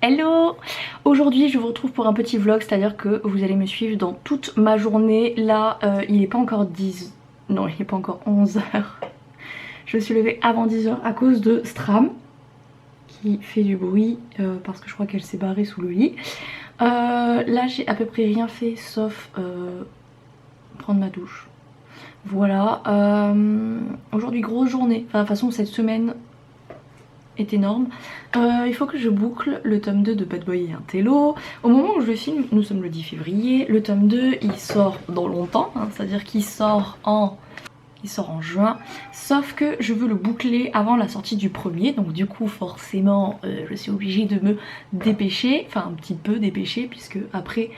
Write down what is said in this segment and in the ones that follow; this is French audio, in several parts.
Hello! Aujourd'hui je vous retrouve pour un petit vlog, c'est-à-dire que vous allez me suivre dans toute ma journée. Là il est pas encore 10... Non, il est pas encore 11h. Je me suis levée avant 10h à cause de Stram qui fait du bruit parce que je crois qu'elle s'est barrée sous le lit. Là j'ai à peu près rien fait sauf prendre ma douche. Voilà. Aujourd'hui grosse journée, enfin de toute façon cette semaine est énorme. Il faut que je boucle le tome 2 de Bad Boy et Intello. Au moment où je le filme, nous sommes le 10 février, le tome 2 il sort dans longtemps, hein, c'est-à-dire qu'il sort en juin, sauf que je veux le boucler avant la sortie du premier, donc du coup forcément je suis obligée de me dépêcher, enfin un petit peu dépêcher, puisque après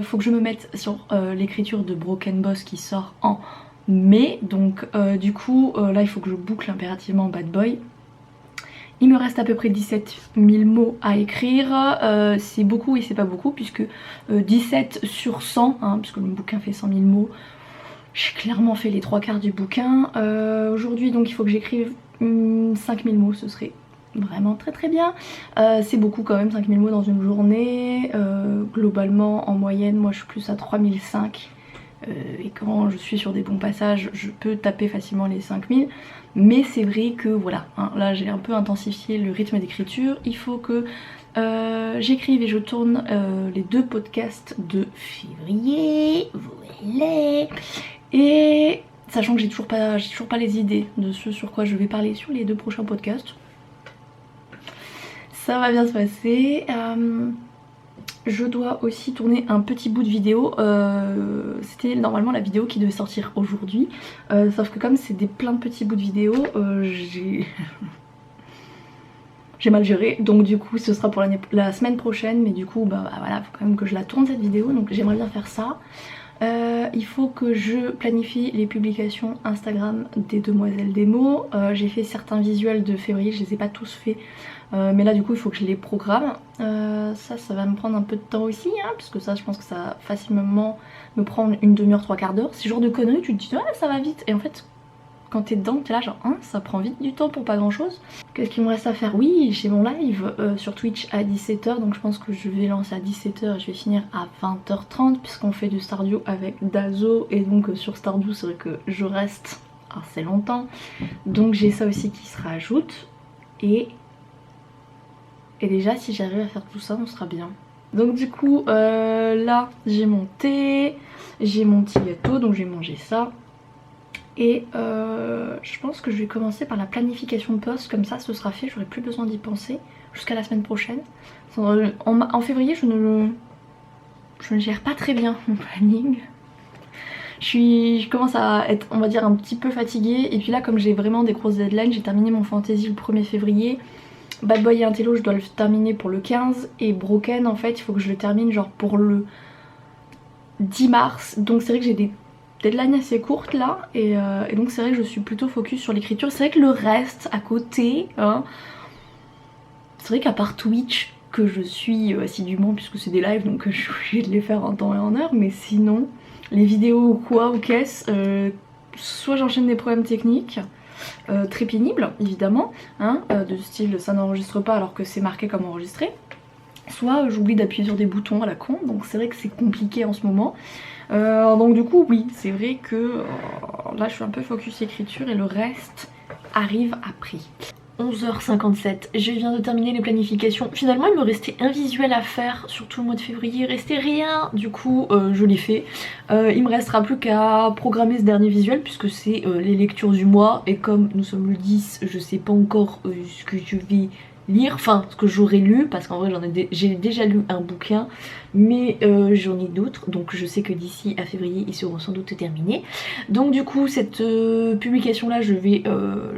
faut que je me mette sur l'écriture de Broken Boss qui sort en mai, donc du coup là il faut que je boucle impérativement Bad Boy. Il me reste à peu près 17 000 mots à écrire, c'est beaucoup et c'est pas beaucoup puisque 17 sur 100, hein, puisque le bouquin fait 100 000 mots, j'ai clairement fait les 3/4 du bouquin. Aujourd'hui donc il faut que j'écrive 5 000 mots, ce serait vraiment très bien. C'est beaucoup quand même, 5 000 mots dans une journée, globalement en moyenne moi je suis plus à 3 500. Et quand je suis sur des bons passages je peux taper facilement les 5000, mais c'est vrai que voilà, hein, là j'ai un peu intensifié le rythme d'écriture. Il faut que j'écrive et je tourne les 2 podcasts de février, voilà. Et sachant que j'ai toujours pas les idées de ce sur quoi je vais parler sur les 2 prochains podcasts, ça va bien se passer. Je dois aussi tourner un petit bout de vidéo, c'était normalement la vidéo qui devait sortir aujourd'hui, sauf que comme c'est plein de petits bouts de vidéo, j'ai mal géré, donc du coup ce sera pour la semaine prochaine, mais du coup bah voilà, faut quand même que je la tourne cette vidéo, donc j'aimerais bien faire ça. Il faut que je planifie les publications Instagram des Demoiselles des mots. J'ai fait certains visuels de février, je les ai pas tous faits, mais là du coup il faut que je les programme. Ça va me prendre un peu de temps aussi, hein, parce que ça je pense que ça va facilement me prendre une demi-heure, 3/4 d'heure. C'est genre de conneries, tu te dis ouais ça va vite, et en fait quand t'es dedans t'es là genre hein, ça prend vite du temps pour pas grand chose. Qu'est-ce qu'il me reste à faire? Oui, j'ai mon live sur Twitch à 17h, donc je pense que je vais lancer à 17h et je vais finir à 20h30 puisqu'on fait du Stardew avec Dazo, et donc sur Stardew c'est vrai que je reste assez longtemps, donc j'ai ça aussi qui se rajoute, et déjà si j'arrive à faire tout ça on sera bien. Donc du coup là j'ai mon thé, j'ai mon petit gâteau, donc je vais manger ça. Et je pense que je vais commencer par la planification de poste, comme ça ce sera fait, j'aurai plus besoin d'y penser jusqu'à la semaine prochaine. En février je ne gère pas très bien mon planning. Je commence à être, on va dire, un petit peu fatiguée, et puis là comme j'ai vraiment des grosses deadlines, j'ai terminé mon fantasy le 1er février. Bad Boy et Intello je dois le terminer pour le 15, et Broken en fait il faut que je le termine genre pour le 10 mars, donc c'est vrai que j'ai des deadline assez courte là, et donc c'est vrai que je suis plutôt focus sur l'écriture. C'est vrai que le reste à côté, hein, c'est vrai qu'à part Twitch que je suis assidûment puisque c'est des lives donc je suis obligée de les faire en temps et en heure, mais sinon les vidéos ou quoi ou qu'est-ce, soit j'enchaîne des problèmes techniques très pénibles évidemment, hein, de style ça n'enregistre pas alors que c'est marqué comme enregistré, soit j'oublie d'appuyer sur des boutons à la con, donc c'est vrai que c'est compliqué en ce moment. Donc du coup oui, c'est vrai que là je suis un peu focus écriture et le reste arrive après. 11h57, je viens de terminer les planifications. Finalement il me restait un visuel à faire sur tout le mois de février, il restait rien, du coup je l'ai fait. Il me restera plus qu'à programmer ce dernier visuel puisque c'est les lectures du mois, et comme nous sommes le 10, je sais pas encore ce que je vais lire, enfin ce que j'aurais lu, parce qu'en vrai j'ai déjà lu un bouquin, mais j'en ai d'autres, donc je sais que d'ici à février ils seront sans doute terminés. Donc du coup cette publication là je vais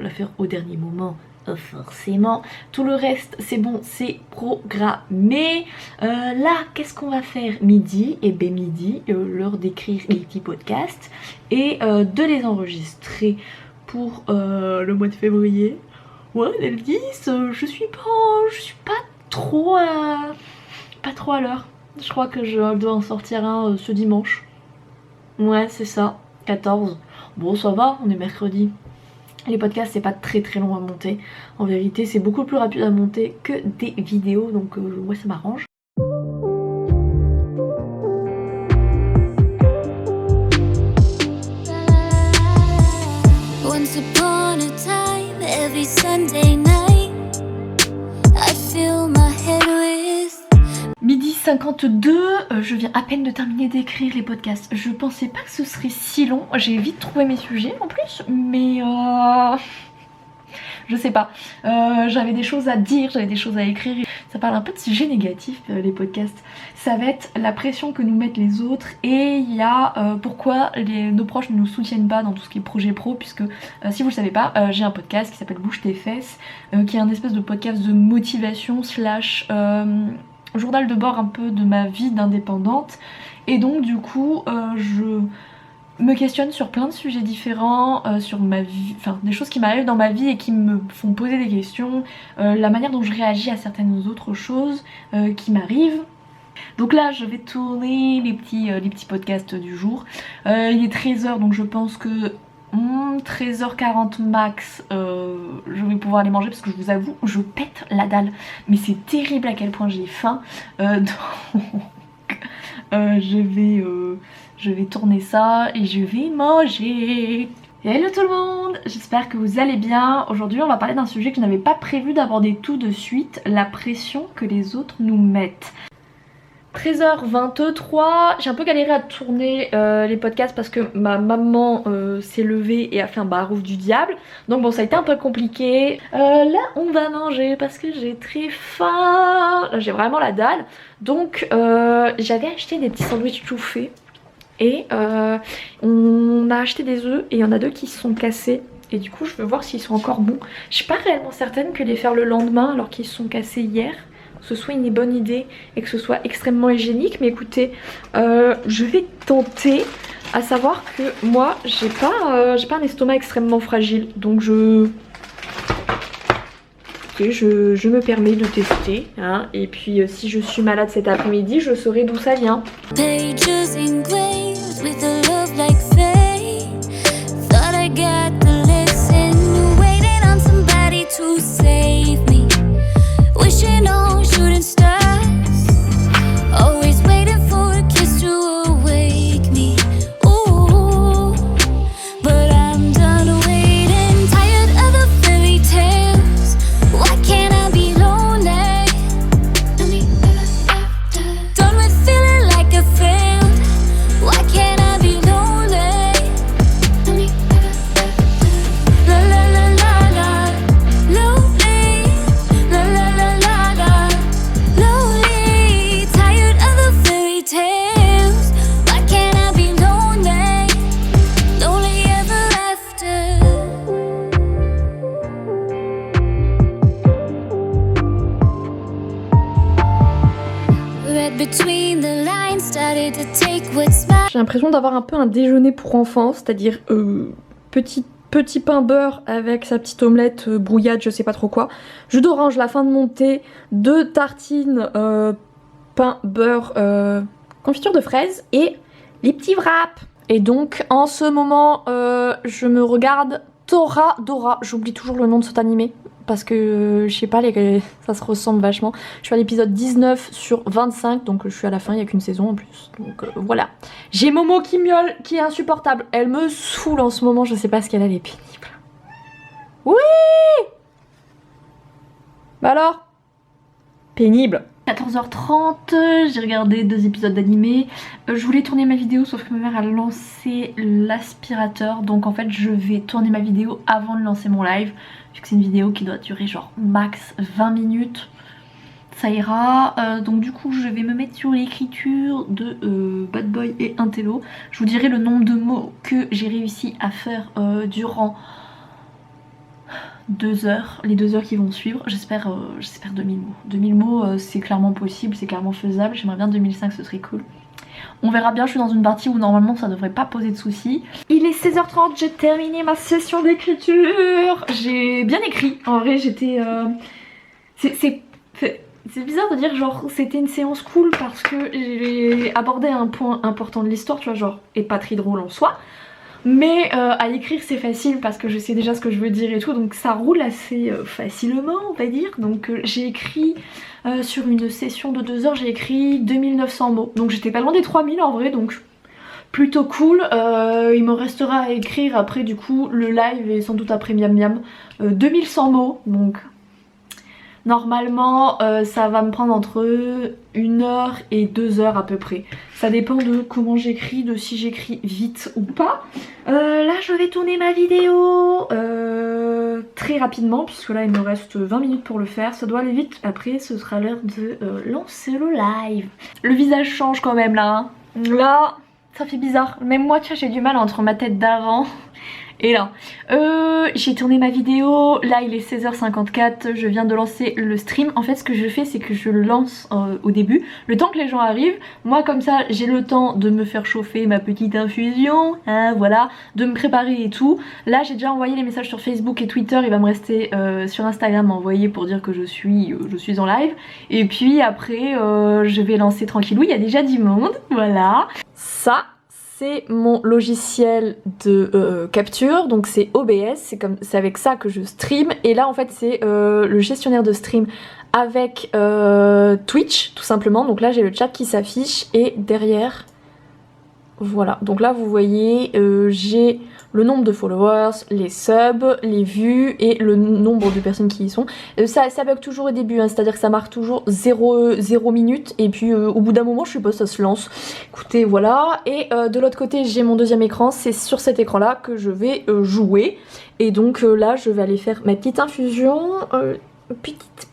la faire au dernier moment, forcément. Tout le reste c'est bon, c'est programmé. Là qu'est-ce qu'on va faire midi? Et ben midi, l'heure d'écrire les petits podcasts et de les enregistrer pour le mois de février. Ouais, dès le 10, je suis pas trop à l'heure. Je crois que je dois en sortir un ce dimanche. Ouais, c'est ça, 14. Bon, ça va, on est mercredi. Les podcasts c'est pas très long à monter. En vérité c'est beaucoup plus rapide à monter que des vidéos, donc moi ça m'arrange. Once upon a time, every Sunday night, I fill my head with... Midi 52, je viens à peine de terminer d'écrire les podcasts. Je pensais pas que ce serait si long. J'ai vite trouvé mes sujets en plus, mais je sais pas. J'avais des choses à dire, j'avais des choses à écrire. Ça parle un peu de sujets négatifs, les podcasts. Ça va être la pression que nous mettent les autres et il y a pourquoi nos proches ne nous soutiennent pas dans tout ce qui est projet pro, puisque si vous le savez pas, j'ai un podcast qui s'appelle Bouge tes fesses, qui est un espèce de podcast de motivation slash journal de bord un peu de ma vie d'indépendante. Et donc du coup je me questionne sur plein de sujets différents, sur ma vie, enfin des choses qui m'arrivent dans ma vie et qui me font poser des questions, la manière dont je réagis à certaines autres choses qui m'arrivent. Donc là je vais tourner les petits podcasts du jour. Il est 13h donc je pense que 13h40 max je vais pouvoir aller manger, parce que je vous avoue je pète la dalle, mais c'est terrible à quel point j'ai faim, donc je vais tourner ça et je vais manger. Hello tout le monde, j'espère que vous allez bien. Aujourd'hui on va parler d'un sujet que je n'avais pas prévu d'aborder tout de suite, la pression que les autres nous mettent. 13h23, j'ai un peu galéré à tourner les podcasts parce que ma maman s'est levée et a fait un barouf du diable. Donc bon, ça a été un peu compliqué. Là on va manger parce que j'ai très faim. Là j'ai vraiment la dalle. Donc j'avais acheté des petits sandwichs tout faits. Et on a acheté des œufs et il y en a 2 qui se sont cassés. Et du coup je veux voir s'ils sont encore bons. Je suis pas réellement certaine que les faire le lendemain alors qu'ils se sont cassés hier, ce soit une bonne idée et que ce soit extrêmement hygiénique. Mais écoutez, je vais tenter, à savoir que moi j'ai pas un estomac extrêmement fragile, donc je me permets de tester hein. Et puis si je suis malade cet après-midi, je saurai d'où ça vient. Pages engraved with a love like fate. Thought I got the lesson, waiting on somebody to save me. Wishing on shooting stars, always waiting for a kiss to awake me. Ooh, but I'm done waiting, tired of the fairy tales. Why can't I be lonely? Done with feeling like I failed. Why can't I be lonely? La la la la la, lonely. La la la la la, lonely. Tired of the fairy tales. Why can't I be lonely? Lonely ever after. Read between the lines, started to take what's mine. J'ai l'impression d'avoir un peu un déjeuner pour enfants, c'est-à-dire petit pain beurre avec sa petite omelette brouillade, je sais pas trop quoi, jus d'orange, la fin de mon thé, 2 tartines pain beurre confiture de fraises et les petits wraps. Et donc en ce moment je me regarde Toradora, j'oublie toujours le nom de cet animé parce que je sais pas, ça se ressemble vachement. Je suis à l'épisode 19 sur 25, donc je suis à la fin, il n'y a qu'une saison en plus. Donc voilà. J'ai Momo qui miaule, qui est insupportable. Elle me saoule en ce moment, je sais pas ce qu'elle a, elle est pénible. Oui! Bah alors? Pénible. 14h30, j'ai regardé 2 épisodes d'animé. Je voulais tourner ma vidéo sauf que ma mère a lancé l'aspirateur, donc en fait je vais tourner ma vidéo avant de lancer mon live, vu que c'est une vidéo qui doit durer genre max 20 minutes. Ça ira, donc du coup je vais me mettre sur l'écriture de Bad Boy et Intello. Je vous dirai le nombre de mots que j'ai réussi à faire durant 2 heures, les 2 heures qui vont suivre. J'espère 2000 mots. 2000 mots c'est clairement possible, c'est clairement faisable. J'aimerais bien 2005, ce serait cool. On verra bien, je suis dans une partie où normalement ça devrait pas poser de soucis. Il est 16h30, j'ai terminé ma session d'écriture. J'ai bien écrit, en vrai j'étais... C'est bizarre de dire genre c'était une séance cool parce que j'ai abordé un point important de l'histoire, tu vois, genre, et pas très drôle en soi. Mais à écrire c'est facile parce que je sais déjà ce que je veux dire et tout, donc ça roule assez facilement on va dire. Donc j'ai écrit sur une session de 2 heures, j'ai écrit 2900 mots, donc j'étais pas loin des 3000 en vrai, donc plutôt cool. Il me restera à écrire après du coup le live et sans doute après miam miam 2100 mots, donc normalement ça va me prendre entre 1 heure et 2 heures à peu près. Ça dépend de comment j'écris, de si j'écris vite ou pas. Là je vais tourner ma vidéo très rapidement puisque là il me reste 20 minutes pour le faire. Ça doit aller vite, après ce sera l'heure de lancer le live. Le visage change quand même là, hein. Là ça fait bizarre, même moi tu vois j'ai du mal entre ma tête d'avant et là. J'ai tourné ma vidéo, là il est 16h54, je viens de lancer le stream. En fait ce que je fais c'est que je le lance au début, le temps que les gens arrivent. Moi comme ça j'ai le temps de me faire chauffer ma petite infusion, hein, voilà, de me préparer et tout. Là j'ai déjà envoyé les messages sur Facebook et Twitter, il va me rester sur Instagram à envoyer pour dire que je suis en live. Et puis après je vais lancer tranquillou, il y a déjà du monde, voilà. Ça c'est mon logiciel de capture, donc c'est OBS, c'est avec ça que je stream. Et là en fait c'est le gestionnaire de stream avec Twitch tout simplement. Donc là j'ai le chat qui s'affiche et derrière, voilà. Donc là vous voyez j'ai le nombre de followers, les subs, les vues et le nombre de personnes qui y sont. Ça bug toujours au début, hein, c'est-à-dire que ça marque toujours 0 minutes et puis au bout d'un moment je sais pas, ça se lance. Écoutez voilà, et de l'autre côté j'ai mon deuxième écran, c'est sur cet écran là que je vais jouer. Et donc là je vais aller faire ma petite infusion,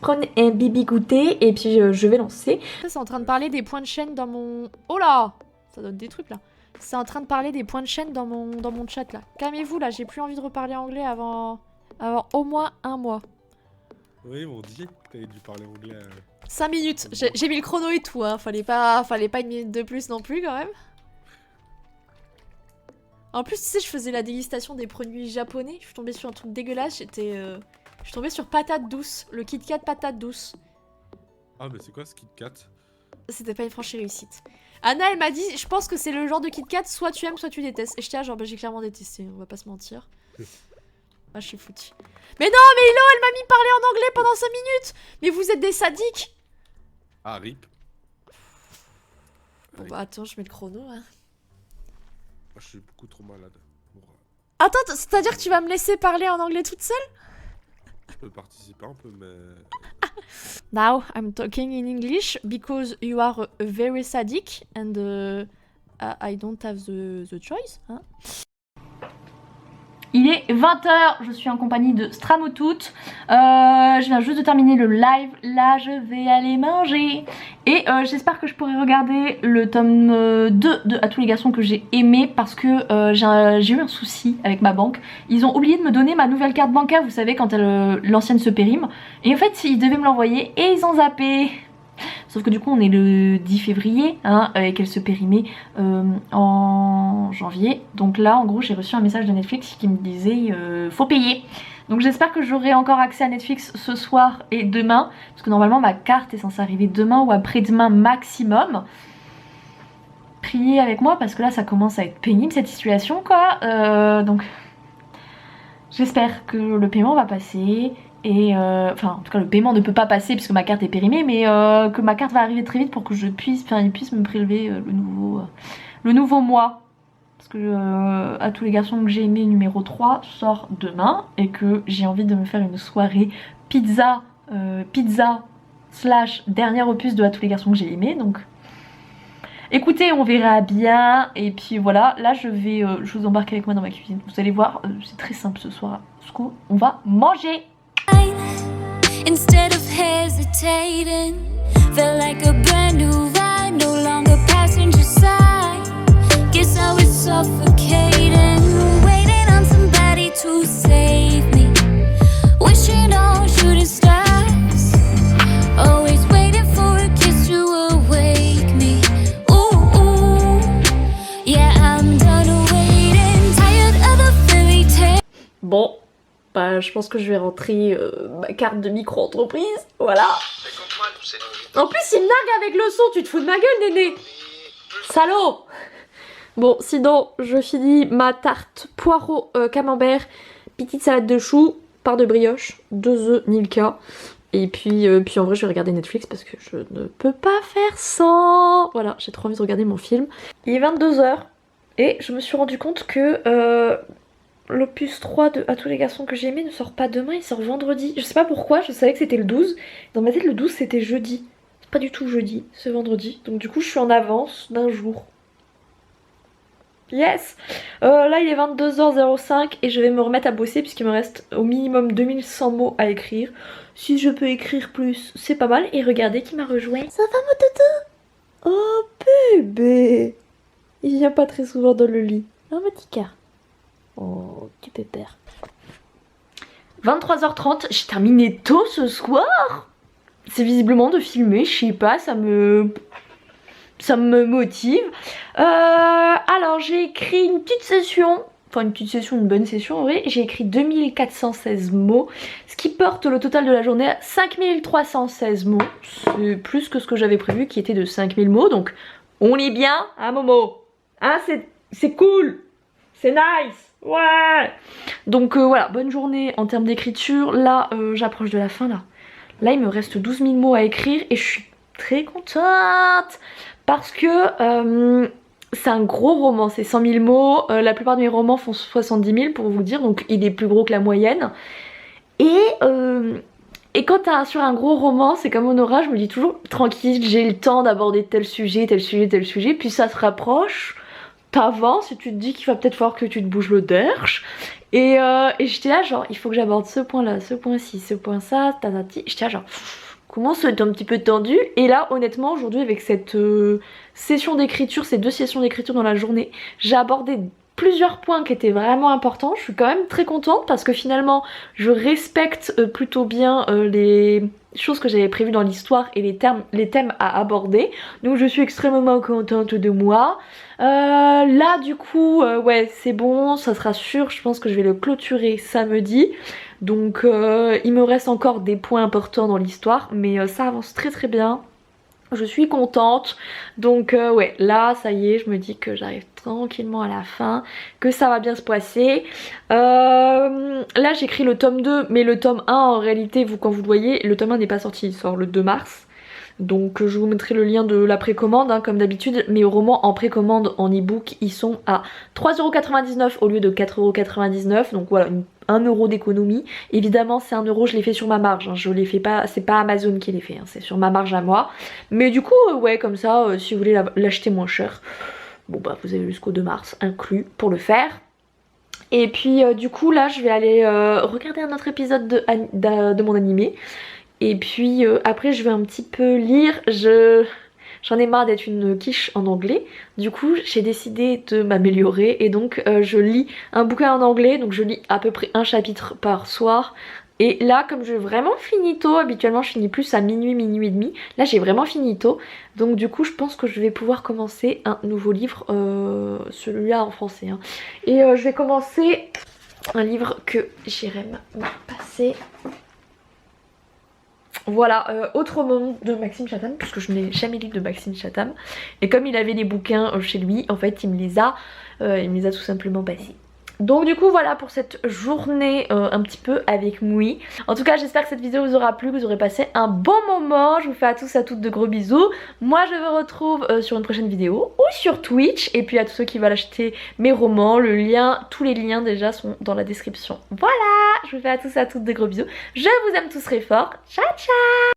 prendre un bibi goûter et puis je vais lancer. C'est en train de parler des points de chaîne dans mon... Oh là, ça donne des trucs là. C'est en train de parler des points de chaîne dans mon chat là. Calmez-vous là, j'ai plus envie de reparler anglais avant au moins 1 mois. Oui, ils m'ont dit que t'avais dû parler anglais. 5 minutes, j'ai mis le chrono et tout, hein. Fallait pas 1 minute de plus non plus quand même. En plus, tu sais, je faisais la dégustation des produits japonais. Je suis tombée sur un truc dégueulasse, je suis tombée sur patate douce, le Kit Kat patate douce. Ah, mais c'est quoi ce Kit Kat? C'était pas une franchise réussite. Anna elle m'a dit, je pense que c'est le genre de Kit Kat, soit tu aimes soit tu détestes. Et j'étais là genre bah j'ai clairement détesté, on va pas se mentir. Ah je suis foutue. Mais non mais Hilo elle m'a mis parler en anglais pendant 5 minutes. Mais vous êtes des sadiques. Ah rip. Bon bah attends je mets le chrono hein. Moi je suis beaucoup trop malade. Bon, attends, c'est-à-dire que tu vas me laisser parler en anglais toute seule? je peux participer un peu mais... Now I'm talking in English because you are very sadic and I don't have the choice. Hein. Il est 20h, je suis en compagnie de Stramotout. Je viens juste de terminer le live. Là, je vais aller manger. Et j'espère que je pourrai regarder le tome 2 de À tous les garçons que j'ai aimé. Parce que j'ai eu un souci avec ma banque. Ils ont oublié de me donner ma nouvelle carte bancaire, vous savez, quand l'ancienne se périme. Et en fait, ils devaient me l'envoyer et ils ont zappé. Sauf que du coup on est le 10 février hein, et qu'elle se périmait en janvier. Donc là en gros j'ai reçu un message de Netflix qui me disait faut payer. Donc j'espère que j'aurai encore accès à Netflix ce soir et demain. Parce que normalement ma carte est censée arriver demain ou après-demain maximum. Priez avec moi parce que là ça commence à être pénible cette situation quoi. Donc j'espère que le paiement va passer. Et enfin en tout cas le paiement ne peut pas passer puisque ma carte est périmée, mais que ma carte va arriver très vite pour que je puisse, enfin ils puissent me prélever le nouveau mois. Parce que À tous les garçons que j'ai aimé numéro 3 sort demain et que j'ai envie de me faire une soirée pizza / dernier opus de À tous les garçons que j'ai aimé. Donc écoutez, on verra bien. Et puis voilà, là je vous embarque avec moi dans ma cuisine. Vous allez voir, c'est très simple ce soir. On va manger. Instead of hesitating, felt like a brand new ride, no longer passenger side. Guess I was suffocating, waiting on somebody to save me. Wishing on shooting stars, always waiting for a kiss to awake me. Ooh, ooh, yeah, I'm done waiting, tired of the fairy tale. Bon. Bah, je pense que je vais rentrer ma carte de micro-entreprise, voilà. En plus il me nargue avec le son, tu te fous de ma gueule néné. Salaud. Bon, sinon, je finis ma tarte poireau camembert, petite salade de choux, part de brioche, 2 œufs Milka. Et puis en vrai, je vais regarder Netflix parce que je ne peux pas faire sans. Voilà, j'ai trop envie de regarder mon film. Il est 22 h et je me suis rendu compte que l'opus 3 de À tous les garçons que j'ai aimé ne sort pas demain, il sort vendredi. Je sais pas pourquoi, je savais que c'était le 12. Dans ma tête, le 12 c'était jeudi. C'est pas du tout jeudi, c'est vendredi. Donc du coup, je suis en avance d'un jour. Yes. Là il est 22h05 et je vais me remettre à bosser puisqu'il me reste au minimum 2100 mots à écrire. Si je peux écrire plus, c'est pas mal. Et regardez qui m'a rejoint. Ça va mon toutou? Oh bébé. Il vient pas très souvent dans le lit. Un petit cœur. Oh petit pépère. 23h30, j'ai terminé tôt ce soir. C'est visiblement de filmer, je sais pas, ça me motive. Alors j'ai écrit une petite session, enfin une petite session, une bonne session en vrai. J'ai écrit 2416 mots, ce qui porte le total de la journée à 5316 mots. C'est plus que ce que j'avais prévu qui était de 5000 mots, donc on est bien, hein Momo? Hein, c'est cool, c'est nice, ouais. Donc voilà, bonne journée en termes d'écriture. Là j'approche de la fin là. Là il me reste 12 000 mots à écrire et je suis très contente. Parce que c'est un gros roman, c'est 100 000 mots, la plupart de mes romans font 70 000 pour vous dire, donc il est plus gros que la moyenne. Et quand t'es sur un gros roman, c'est comme Honora, je me dis toujours tranquille, j'ai le temps d'aborder tel sujet, puis ça se rapproche, t'avances et tu te dis qu'il va peut-être falloir que tu te bouges le derche. Et j'étais là genre, il faut que j'aborde ce point là, ce point-ci, ce point ça, tatati, j'étais là genre... commence à être un petit peu tendu et là honnêtement aujourd'hui avec cette session d'écriture, ces 2 sessions d'écriture dans la journée, j'ai abordé plusieurs points qui étaient vraiment importants. Je suis quand même très contente parce que finalement je respecte plutôt bien les choses que j'avais prévues dans l'histoire et les thèmes à aborder, donc je suis extrêmement contente de moi. Là du coup ouais c'est bon, ça sera sûr, je pense que je vais le clôturer samedi. Donc il me reste encore des points importants dans l'histoire, mais ça avance très très bien. Je suis contente. Donc ouais, là ça y est, je me dis que j'arrive tranquillement à la fin, que ça va bien se passer. Là j'écris le tome 2, mais le tome 1 en réalité, vous quand vous le voyez, le tome 1 n'est pas sorti, il sort le 2 mars. Donc je vous mettrai le lien de la précommande hein, comme d'habitude. Mes romans en précommande en ebook ils sont à 3,99€ au lieu de 4,99€. Donc voilà, 1€ d'économie. Évidemment c'est 1€, je l'ai fait sur ma marge, hein. Je l'ai fait pas, c'est pas Amazon qui l'ai fait, hein. C'est sur ma marge à moi. Mais du coup ouais comme ça si vous voulez l'acheter moins cher, bon bah vous avez jusqu'au 2 mars inclus pour le faire. Et puis du coup là je vais aller regarder un autre épisode de mon animé. Et puis après je vais un petit peu lire, j'en ai marre d'être une quiche en anglais. Du coup j'ai décidé de m'améliorer et donc je lis un bouquin en anglais. Donc je lis à peu près un chapitre par soir. Et là comme j'ai vraiment fini tôt, habituellement je finis plus à minuit, minuit et demi. Là j'ai vraiment fini tôt. Donc du coup je pense que je vais pouvoir commencer un nouveau livre, celui-là en français hein. Et je vais commencer un livre que j'irai me passer. Voilà, Autre monde de Maxime Chatham, puisque je n'ai jamais lu de Maxime Chatham. Et comme il avait des bouquins chez lui, en fait il me les a tout simplement passés. Donc du coup voilà pour cette journée un petit peu avec Moui. En tout cas j'espère que cette vidéo vous aura plu, que vous aurez passé un bon moment. Je vous fais à tous à toutes de gros bisous. Moi je vous retrouve sur une prochaine vidéo ou sur Twitch. Et puis à tous ceux qui veulent acheter mes romans, tous les liens déjà sont dans la description. Voilà, je vous fais à tous à toutes de gros bisous. Je vous aime tous très fort. Ciao ciao.